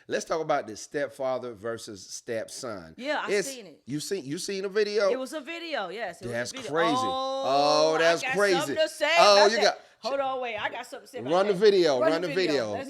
Let's talk about the stepfather versus stepson. Yeah, I seen it. You seen a video? It was a video, yes. That's was a video. crazy. Oh, That's I got crazy. something to say Oh, about you that. got. Hold on, wait. I got something to say about Run that. the video. Let's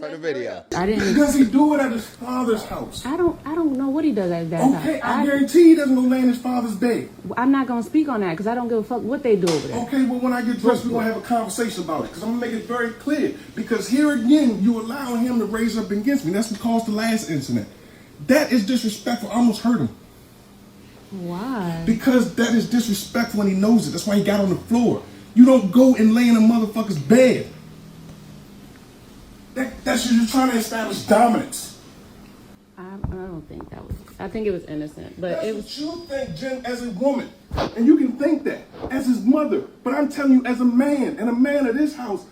Run the video. I didn't. Because he do it at his father's house. I don't know what he does at that time. Okay, I guarantee he doesn't go lay in his father's bed. I'm not gonna speak on that because I don't give a fuck what they do over there. Okay, well when I get dressed, we're gonna have a conversation about it. Because I'm gonna make it very clear. Because here again, you allowing him to raise up against me. That's what caused the last incident. That is disrespectful. I almost hurt him. Why? Because that is disrespectful and he knows it. That's why he got on the floor. You don't go and lay in a motherfucker's bed. That's you're trying to establish dominance. I don't think that was. I think it was innocent, but That's it was. what you think, Jen, as a woman. And you can think that as his mother. But I'm telling you, as a man, and a man of this house,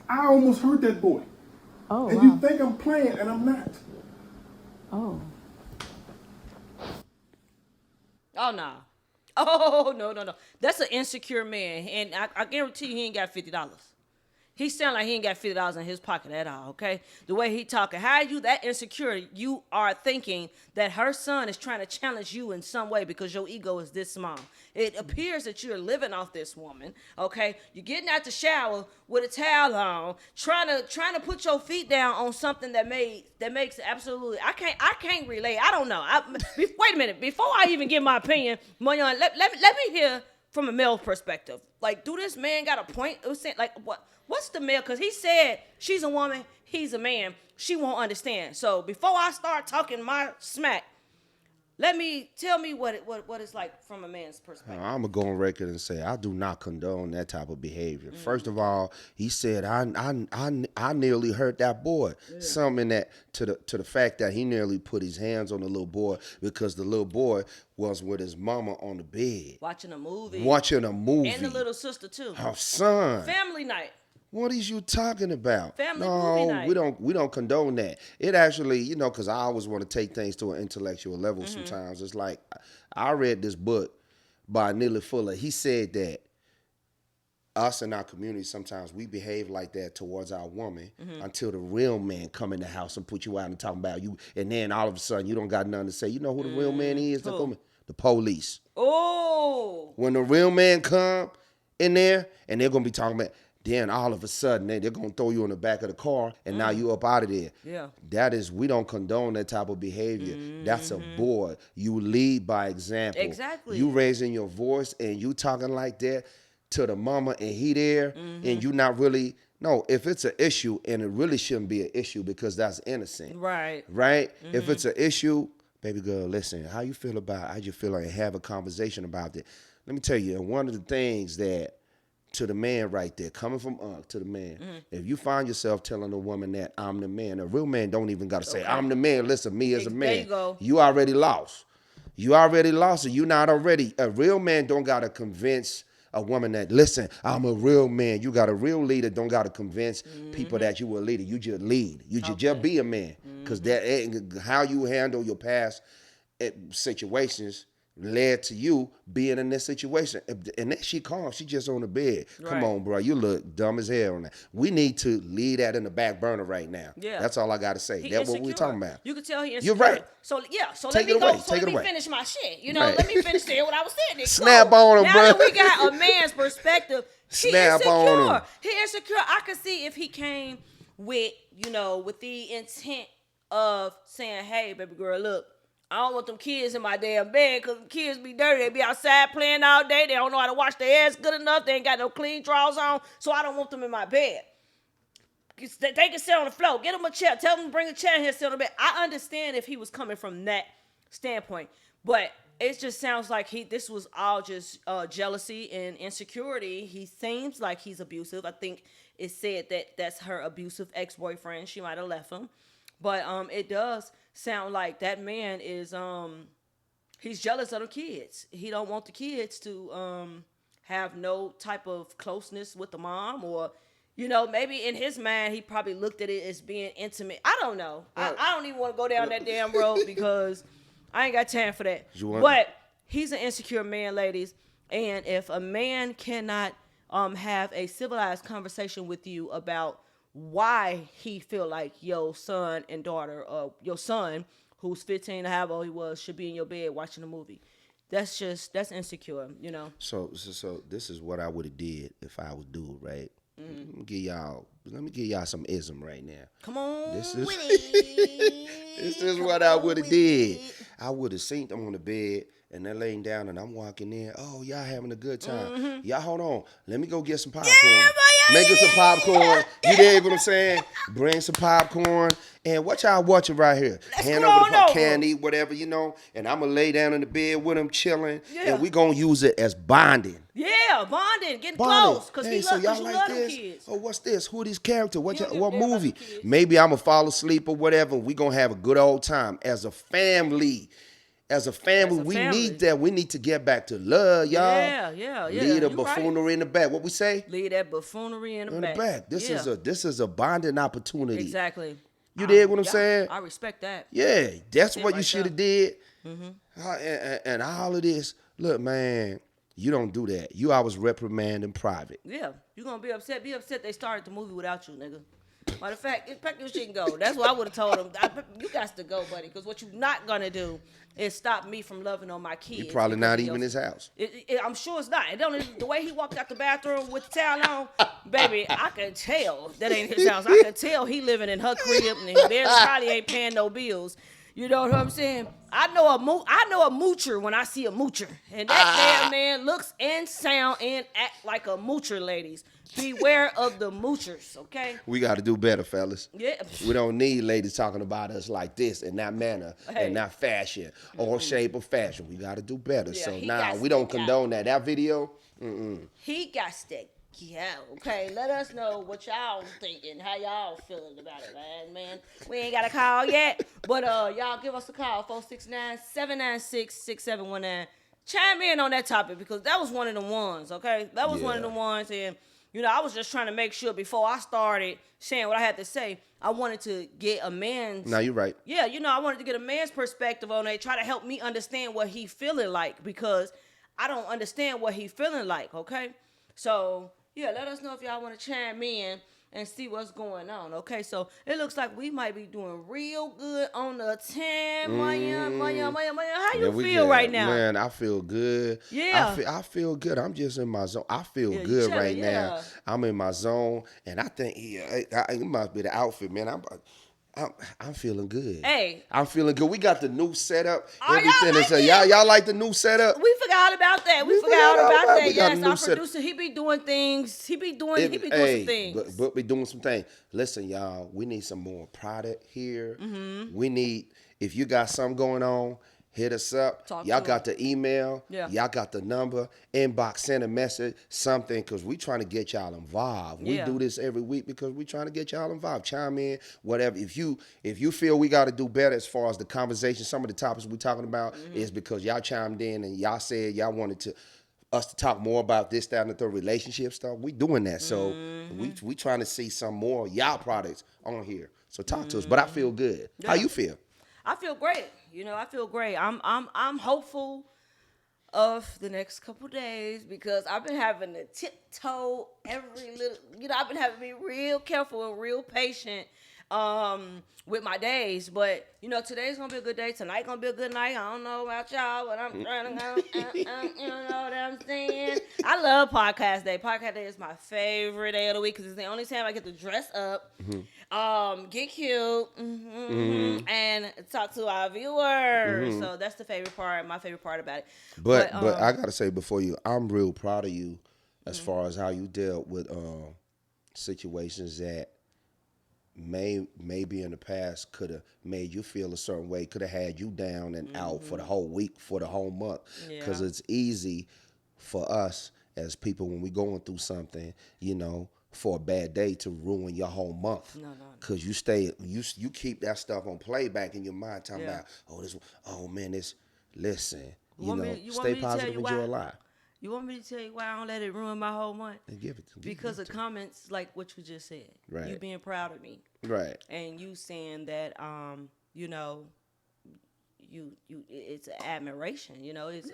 I almost hurt that boy. Oh, and wow. you think I'm playing, and I'm not. Oh. Oh, no. Oh, no. That's an insecure man. And I guarantee you he ain't got $50. He sound like he ain't got $50 in his pocket at all, okay? The way he talking. How are you that insecure? You are thinking that her son is trying to challenge you in some way because your ego is this small. It appears that you're living off this woman, okay? You're getting out the shower with a towel on, trying to put your feet down on something that makes absolutely. I can't relate. I don't know. Wait a minute. Before I even give my opinion, Moyon, let me hear from a male perspective. Like, do this man got a point? It was saying, like, what's the male? Because he said she's a woman, he's a man. She won't understand. So before I start talking my smack, tell me what it's like from a man's perspective. I'm gonna go on record and say I do not condone that type of behavior. First of all, he said I nearly hurt that boy. Yeah. Something that to the fact that he nearly put his hands on the little boy because the little boy was with his mama on the bed watching a movie, and the little sister too. Her son. Family night. What is you talking about? Family movie night. we don't condone that. It actually, because I always want to take things to an intellectual level sometimes. It's like, I read this book by Neely Fuller. He said that us in our community, sometimes we behave like that towards our woman until the real man come in the house and put you out and talk about you. And then all of a sudden, you don't got nothing to say. You know who the real man is? Who? The police. Oh. When the real man come in there and they're going to be talking about, then all of a sudden they're going to throw you in the back of the car and now you up out of there. Yeah. We don't condone that type of behavior. That's a boy. You lead by example. Exactly. You raising your voice and you talking like that to the mama and he there and you not really, no, if it's an issue, and it really shouldn't be an issue because that's innocent. Right. Right? If it's an issue, baby girl, listen, how you feel like have a conversation about it. Let me tell you, one of the things that to the man right there, coming from to the man. If you find yourself telling a woman that I'm the man, a real man don't even got to say, I'm the man, listen, me as a man. There you go. You already lost. You already lost it. You not already. A real man don't got to convince a woman that, listen, I'm a real man. You got a real leader, don't got to convince people that you a leader. You just lead. You just be a man. Because that how you handle your past situations led to you being in this situation. And then she calm, she just on the bed. Right. Come on, bro, you look dumb as hell on that. We need to leave that in the back burner right now. Yeah. That's all I got to say. That's what we're talking about. You can tell he insecure. You're right. So Take let me it go. away. So Take let it me away. finish my shit. Right. Let me finish saying what I was saying. It's Snap cool. on him, now bro. Now that we got a man's perspective, he Snap insecure. on him. He insecure. I could see if he came with, with the intent of saying, hey, baby girl, look, I don't want them kids in my damn bed because them kids be dirty. They be outside playing all day. They don't know how to wash their ass good enough. They ain't got no clean drawers on, so I don't want them in my bed. They can sit on the floor. Get them a chair. Tell them to bring a chair here, sit on the bed. I understand if he was coming from that standpoint, but it just sounds like this was all just jealousy and insecurity. He seems like he's abusive. I think it said that that's her abusive ex-boyfriend. She might have left him, but it does sound like that man is he's jealous of the kids. He don't want the kids to have no type of closeness with the mom, or maybe in his mind he probably looked at it as being intimate. I don't know. I don't even want to go down that damn road because I ain't got time for that. But he's an insecure man, ladies, and if a man cannot have a civilized conversation with you about why he feel like your son and daughter, your son who's 15 and however old he was, should be in your bed watching a movie. That's insecure, you know. So this is what I would have did if I would do it, right? Let me give y'all some ism right now. Come on, This is with it. this is what I would have did. I would have seen them on the bed and they're laying down and I'm walking in. Oh, y'all having a good time. Y'all hold on. Let me go get some popcorn. Make us some popcorn. You dig what I'm saying? Bring some popcorn. And what y'all watching right here? Hand over the candy, whatever, you know. And I'm going to lay down in the bed with them chilling. Yeah. And we going to use it as bonding. Yeah, bonding, getting close, because hey, we so love, y'all you like love this? them kids. Oh, what's this? Who are these characters? What You don't what give a damn about movie? them kids. Maybe I'm gonna fall asleep or whatever. We gonna have a good old time as a family. As a family, we need that. We need to get back to love, y'all. Yeah. Leave the You buffoonery in the back. What we say? Leave that buffoonery in the back. This is a bonding opportunity. Exactly. You dig what I'm saying? I respect that. Yeah, that's what right you should have did. And all of this, look, man, you don't do that. You always reprimand in private. Yeah, you gonna be upset. Be upset they started the movie without you, nigga. Matter of fact, pack your shit and go. That's what I would have told him. You got to go, buddy, because what you're not gonna do is stop me from loving on my kids. You probably not even in his house. I'm sure it's not. It don't. The way he walked out the bathroom with the towel on, baby, I can tell that ain't his house. I can tell he living in her crib and he barely probably ain't paying no bills. You know what I'm saying? I know a moocher when I see a moocher, and that damn man looks and sound and act like a moocher, ladies. Beware of the moochers, okay? We got to do better, fellas. Yeah. We don't need ladies talking about us like this in that manner and not fashion or shape of fashion. We got to do better. Yeah, so we don't condone that. That video, He got to go, okay? Let us know what y'all thinking, how y'all feeling about it, man. We ain't got a call yet, but y'all give us a call, 469-796-6719. Chime in on that topic because that was one of the ones, okay? That was one of the ones, and you know, I was just trying to make sure before I started saying what I had to say, I wanted to get a man's... No, you're right. Yeah, you know, I wanted to get a man's perspective on it, try to help me understand what he feeling like because I don't understand what he feeling like, okay? So, yeah, let us know if y'all want to chime in and see what's going on, okay? So, it looks like we might be doing real good on the 10. Maya. How you feel right now? Man, I feel good. Yeah. I feel good. I'm just in my zone. I feel Yeah, good chilling, right yeah. now. I'm in my zone, and I think it must be the outfit, man. I'm feeling good. Hey. I'm feeling good. We got the new setup. Oh, y'all Everything like is it? y'all like the new setup? We forgot about that. We forgot forgot all about about it. that. We got a Yes, new our set- producer, he be doing things. He be doing some things. But we doing some things. Listen, y'all, we need some more product here. We need, if you got something going on, hit us up. Y'all got the email. Yeah. Y'all got the number. Inbox, send a message, something, because we trying to get y'all involved. We do this every week because we trying to get y'all involved. Chime in, whatever. If you feel we got to do better as far as the conversation, some of the topics we talking about is because y'all chimed in and y'all said y'all wanted us to talk more about this, that, and the third relationship stuff. We doing that. So we trying to see some more y'all products on here. So talk to us. But I feel good. Yeah. How you feel? I feel great. You know, I feel great. I'm hopeful of the next couple days because I've been having to tiptoe every little. You know, I've been having to be real careful and real patient with my days. But you know, today's gonna be a good day. Tonight gonna be a good night. I don't know about y'all, but I'm trying to go. You know what I'm saying? I love podcast day. Podcast day is my favorite day of the week because it's the only time I get to dress up, get cute, and talk to our viewers. So that's the favorite part. My favorite part about it. But I gotta say before I'm real proud of you as far as how you dealt with situations that maybe in the past could have made you feel a certain way, could have had you down and out for the whole week, for the whole month. Because it's easy for us as people when we going through something, you know, for a bad day to ruin your whole month. No. Because you keep that stuff on playback in your mind talking about, listen, stay positive, enjoy life. You want me to tell you why I don't let it ruin my whole month? And give it to me. Because of comments like what you just said. Right. You being proud of me. Right. And you saying that, you know, it's an admiration. You know, it's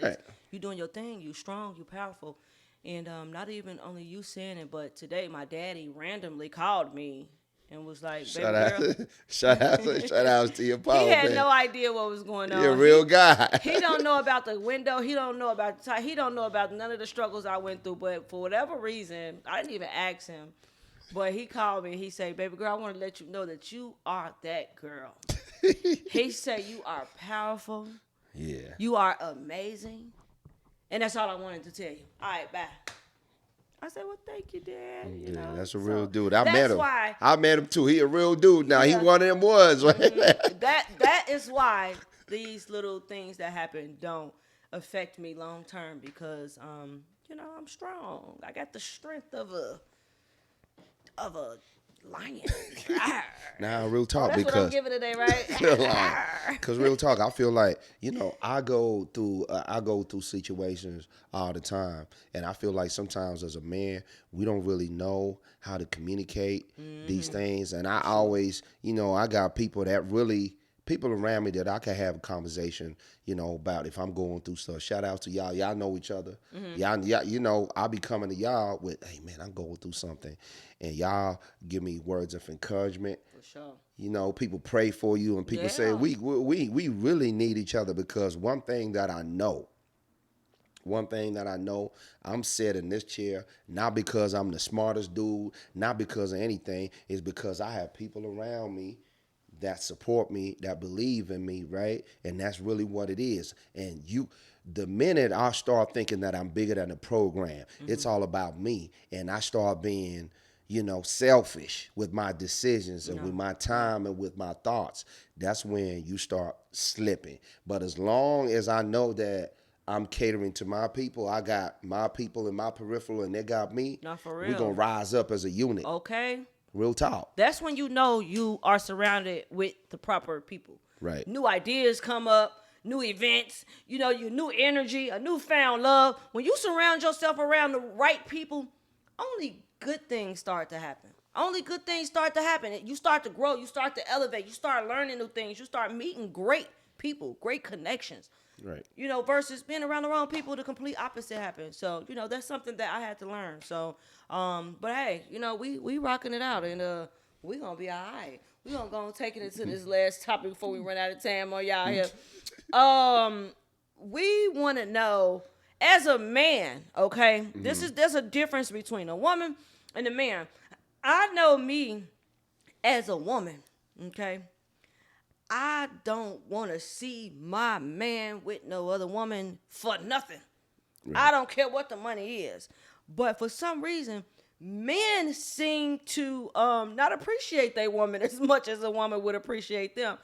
you doing your thing. You strong. You powerful. And not even only you saying it, but today my daddy randomly called me and was like, baby Shout out, girl. shout out to your He power, had man. no idea what was going on. You're a real guy. He don't know about the window. He don't know about the tie. He don't know about none of the struggles I went through. But for whatever reason, I didn't even ask him. But he called me. He said, baby girl, I want to let you know that you are that girl. He said, you are powerful. Yeah. You are amazing. And that's all I wanted to tell you. All right, bye. I said, well, thank you, Dad. You know, That's a so real dude. I met that's him. why I met him too. He a real dude now. Yeah. He one of them ones, right? that is why these little things that happen don't affect me long term because you know, I'm strong. I got the strength of a lion. Now, real talk, That's what I'm because giving today, right? because real talk, I feel like, you know, I go through situations all the time, and I feel like sometimes as a man, we don't really know how to communicate these things, and I always, you know, I got people around me that I can have a conversation, you know, about if I'm going through stuff. Shout out to y'all. Y'all know each other. Y'all, you know, I'll be coming to y'all with, hey, man, I'm going through something. And y'all give me words of encouragement. For sure. You know, people pray for you, and people say, Yeah. we really need each other, because one thing that I know, I'm set in this chair, not because I'm the smartest dude, not because of anything, is because I have people around me that support me, that believe in me, right? And that's really what it is. And the minute I start thinking that I'm bigger than the program, it's all about me, and I start being, you know, selfish with my decisions and with my time and with my thoughts, that's when you start slipping. But as long as I know that I'm catering to my people, I got my people in my peripheral and they got me, No, for we're real. going to rise up as a unit. Okay. Real talk. That's when you know you are surrounded with the proper people. Right. New ideas come up, new events, you know, your new energy, a newfound love. When you surround yourself around the right people, only good things start to happen. Only good things start to happen. You start to grow, you start to elevate, you start learning new things, you start meeting great people, great connections. Right. You know, versus being around the wrong people, the complete opposite happens. So, you know, that's something that I had to learn. So, but hey, you know, we rocking it out, and we gonna be all right. We gonna go and take it into this last topic before we run out of time on y'all here. We want to know, as a man, okay, there's a difference between a woman and a man. I know me as a woman, okay. I don't want to see my man with no other woman for nothing. Right. I don't care what the money is. But for some reason, men seem to not appreciate their woman as much as a woman would appreciate them.